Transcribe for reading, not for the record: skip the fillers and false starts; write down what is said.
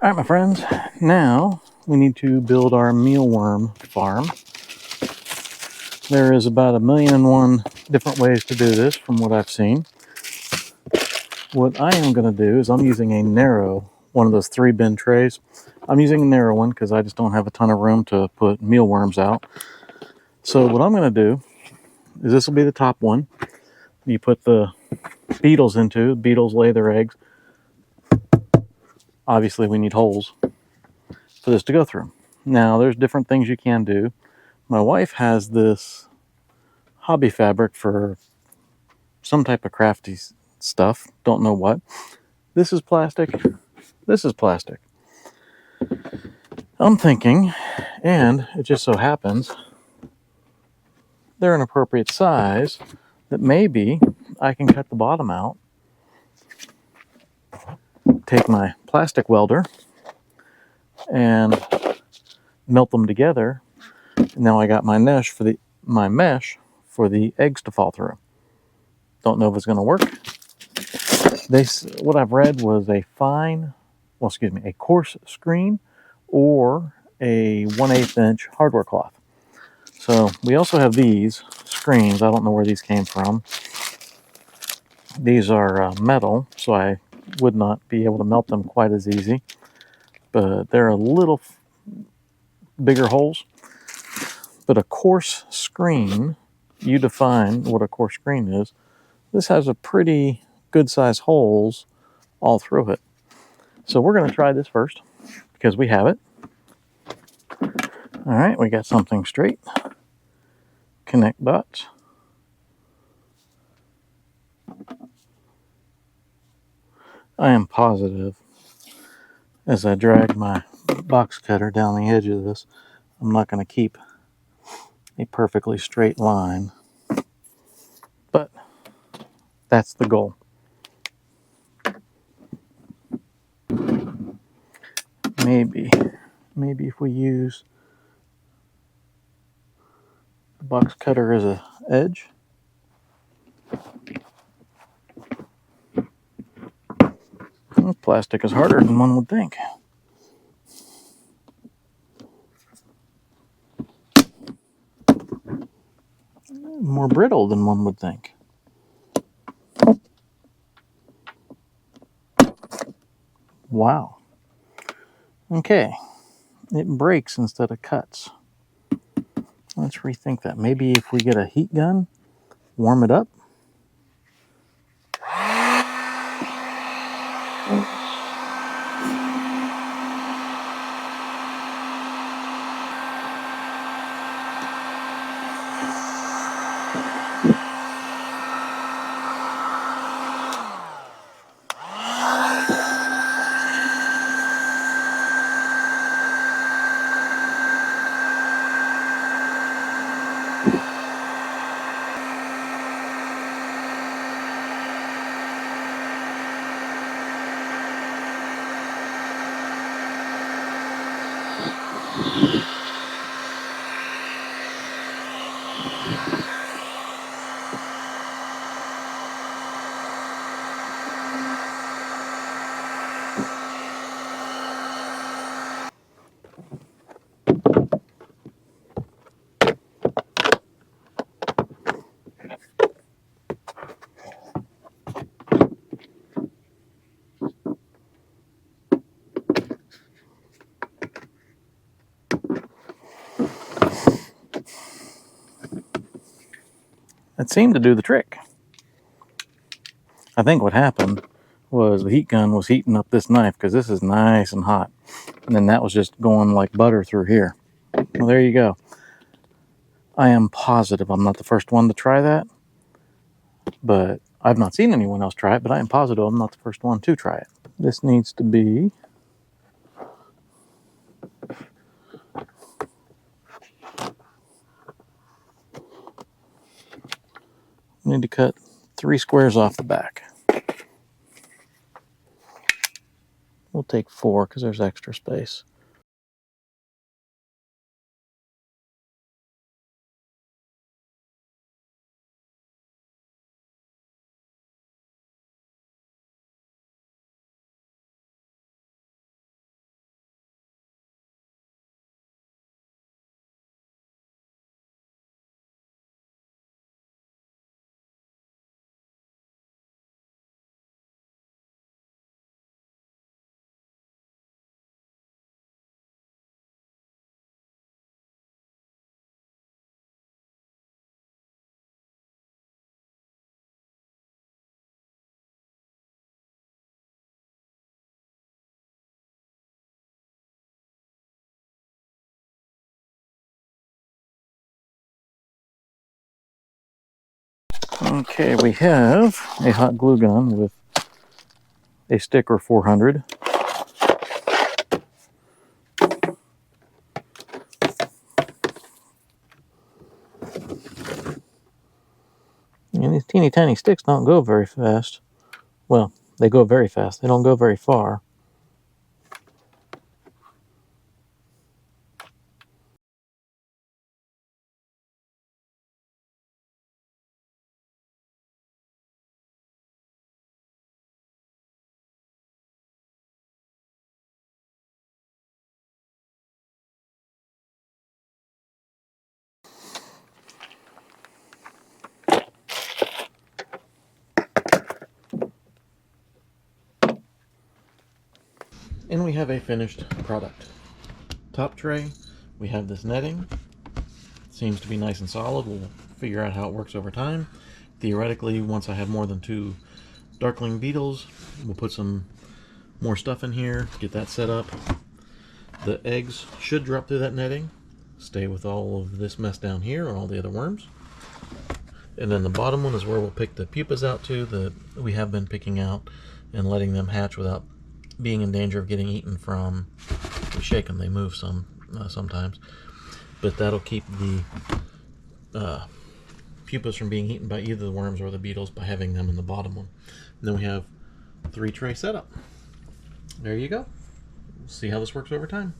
All right, my friends, now we need to build our mealworm farm. There is about 1,000,001 different ways to do this from what I've seen. What I am going to do is I'm using a narrow, one of those 3-bin trays. I'm using a narrow one because I just don't have a ton of room to put mealworms out. So what I'm going to do is this will be the top one. You put the beetles into, beetles lay their eggs. Obviously we need holes for this to go through. Now there's different things you can do. My wife has this hobby fabric for some type of crafty stuff. Don't know what. This is plastic. This is plastic. I'm thinking, and it just so happens, they're an appropriate size that maybe I can cut the bottom out, take my plastic welder, and melt them together. Now I got my mesh for the eggs to fall through. Don't know if it's going to work. What I've read was a coarse screen or a 1/8 inch hardware cloth. So we also have these screens. I don't know where these came from. These are metal, so I would not be able to melt them quite as easy, but they're a little bigger holes. But a coarse screen, you define what a coarse screen is. This has a pretty good size holes all through it. So we're going to try this first because we have it. All right, we got something straight. Connect dots. I am positive as I drag my box cutter down the edge of this, I'm not going to keep a perfectly straight line, but that's the goal. Maybe if we use the box cutter as a edge. Plastic is harder than one would think. More brittle than one would think. Wow. Okay. It breaks instead of cuts. Let's rethink that. Maybe if we get a heat gun, warm it up. It seemed to do the trick. I think what happened was the heat gun was heating up this knife because this is nice and hot. And then that was just going like butter through here. Well, there you go. I am positive I'm not the first one to try that, but I've not seen anyone else try it, but I am positive I'm not the first one to try it. This needs to be need to cut 3 squares off the back. We'll take 4 because there's extra space. Okay, we have a hot glue gun with a sticker 400. And these teeny tiny sticks don't go very fast. Well, they go very fast. They don't go very far. And we have a finished product. Top tray, we have this netting. Seems to be nice and solid. We'll figure out how it works over time. Theoretically, once I have more than 2 darkling beetles, we'll put some more stuff in here, get that set up. The eggs should drop through that netting, stay with all of this mess down here and all the other worms. And then the bottom one is where we'll pick the pupas out to that we have been picking out and letting them hatch without being in danger of getting eaten from. We shake them, they move sometimes. But that'll keep the pupas from being eaten by either the worms or the beetles by having them in the bottom one. And then we have 3 tray setup. There you go. See how this works over time.